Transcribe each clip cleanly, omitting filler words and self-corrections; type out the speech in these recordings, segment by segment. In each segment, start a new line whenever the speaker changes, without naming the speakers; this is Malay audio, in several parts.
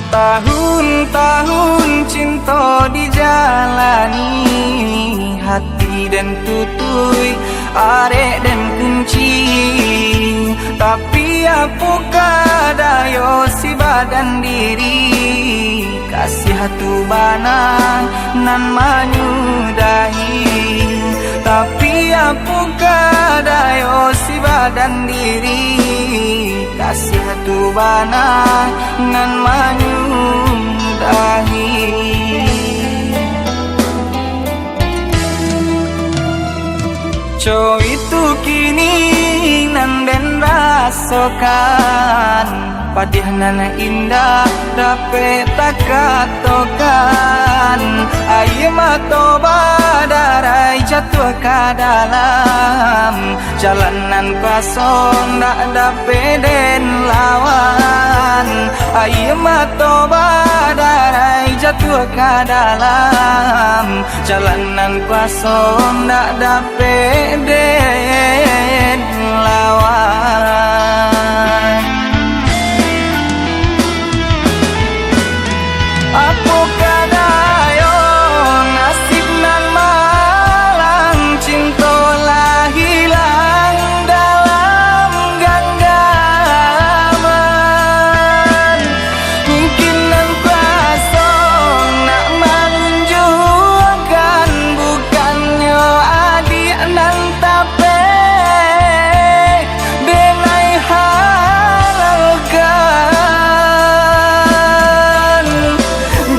Tahun-tahun cinta dijalani, hati dan tutui, arek dan kunci. Tapi apakah dayo si badan diri, kasih hatu bana nan menyudahi. Tapi apakah dayo si badan diri, kasih hatu bana nan menyudahi. Co itu kini nan den rasakan, padih nana indah dapat tak katakan. Ayo mata badarai jatuh ke dalam jalanan kosong, tak dapat den lawan. Ayo mata badarai jatuh ke dalam jalanan kosong, tak dapat den lawan. Apakah dayo nasib nan malang, cinta lah hilang dalam genggaman. Mungkin nan kuasa nak menunjukkan, bukannya adik nan tapi benai halalkan.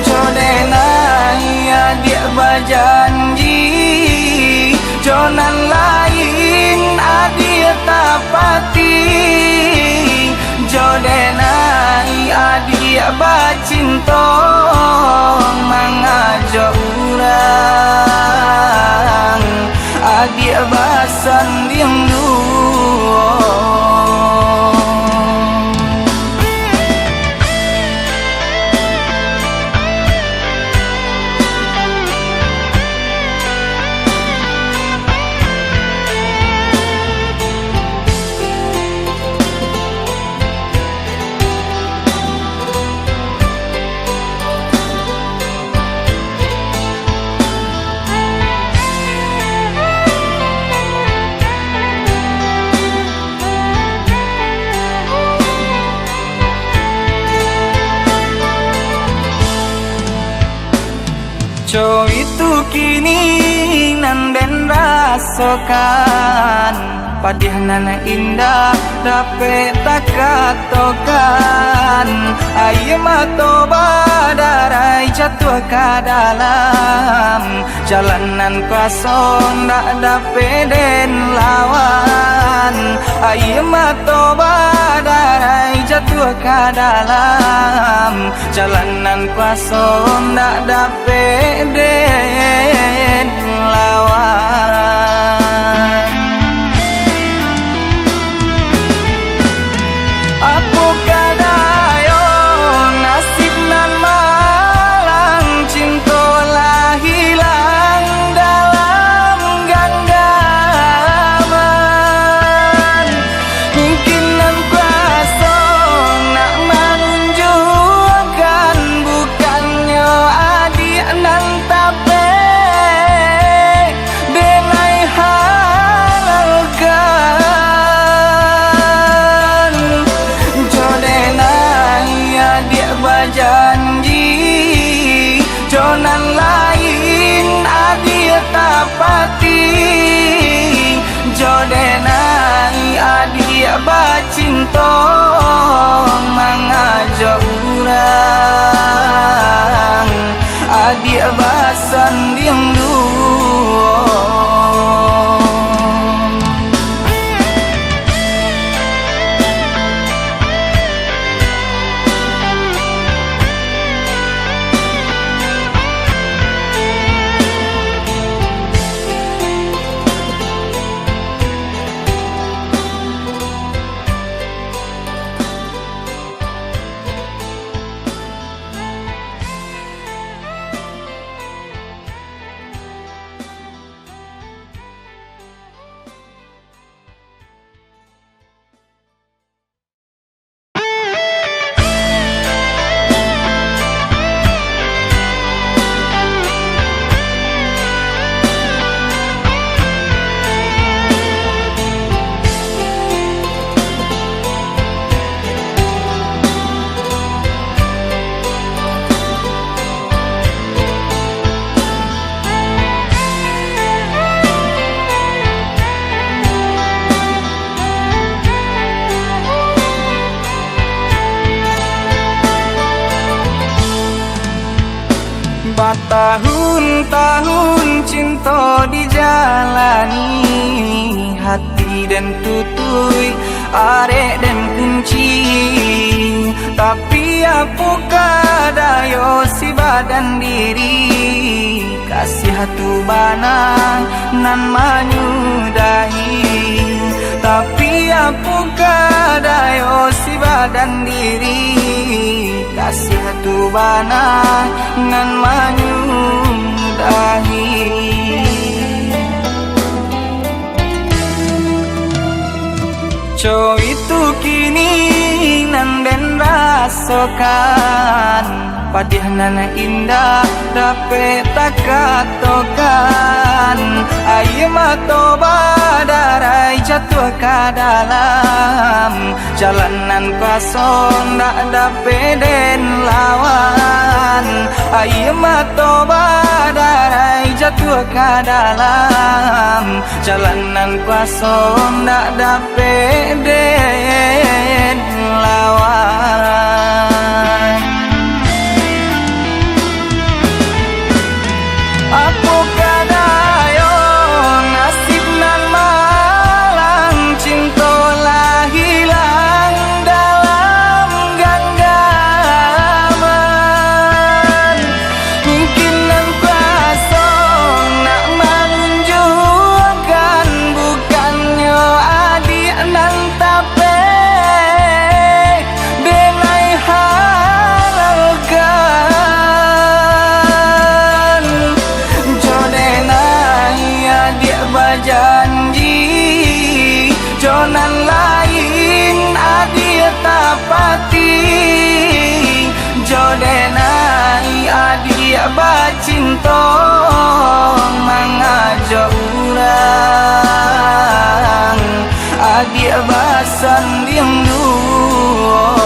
Jodenai adik berjanji, jonan lain adik tapati. Jodenai adik bercinta, mengajak orang adik bersanding dua. Co itu kini nan den rasakan, padih nana indah dapat tak katakan. Ayo mata badarai jatuh ke dalam jalanan kosong, tak dapat den lawan. Ayo mata badarai jatuh ke dalam jalanan kosong, tak dapat den lawan. Apakah dayo nasib nan malang, cinta lah hilang dalam genggaman. Mungkin nan kuasa nak menunjukkan, bukannya adik nan tapi benai halalkan. Jodenai adik berjanji, jonan lain adik tapati. Jodenai adik bercinta, mengajak orang adik bersanding dua. Tahun-tahun cinta dijalani, hati dan tutui, arek dan kunci. Tapi apakah dayo si badan diri, kasih hatu banang nan menyudahi. Tapi apakah dayo si badan diri, kasih hatu banang nan menyudahi. Co itu kini nan den rasakan, padihna indah dapat tak katakan. Ayo matoba darai jatuh ke dalam jalanan kosong tak dapat den lawan. Ayo matoba darai jatuh ke dalam jalanan kosong tak dapat den lawan. Apakah dayo nasib nan malang, cinta lah hilang dalam genggaman. Mungkin nan kuasa nak menunjukkan, bukannya adik nan tapi denai halalkan. Dia berjanji jonan lain adik tapati. Jodenai adik bercinta mengajak orang, adik bersanding dua.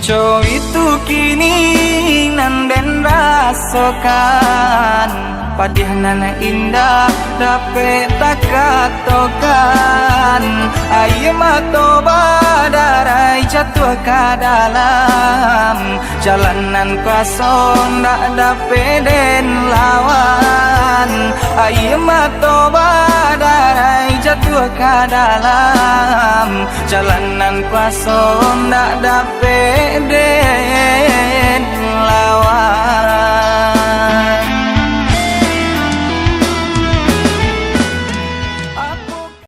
Co itu kini nan den rasakan, padihna indah dapat tak katakan. Ayo matoba darai jatuh ke dalam jalanan kosong tak dapat den lawan. Ayo matoba darai jatuh ke dalam jalanan kosong tak dapat den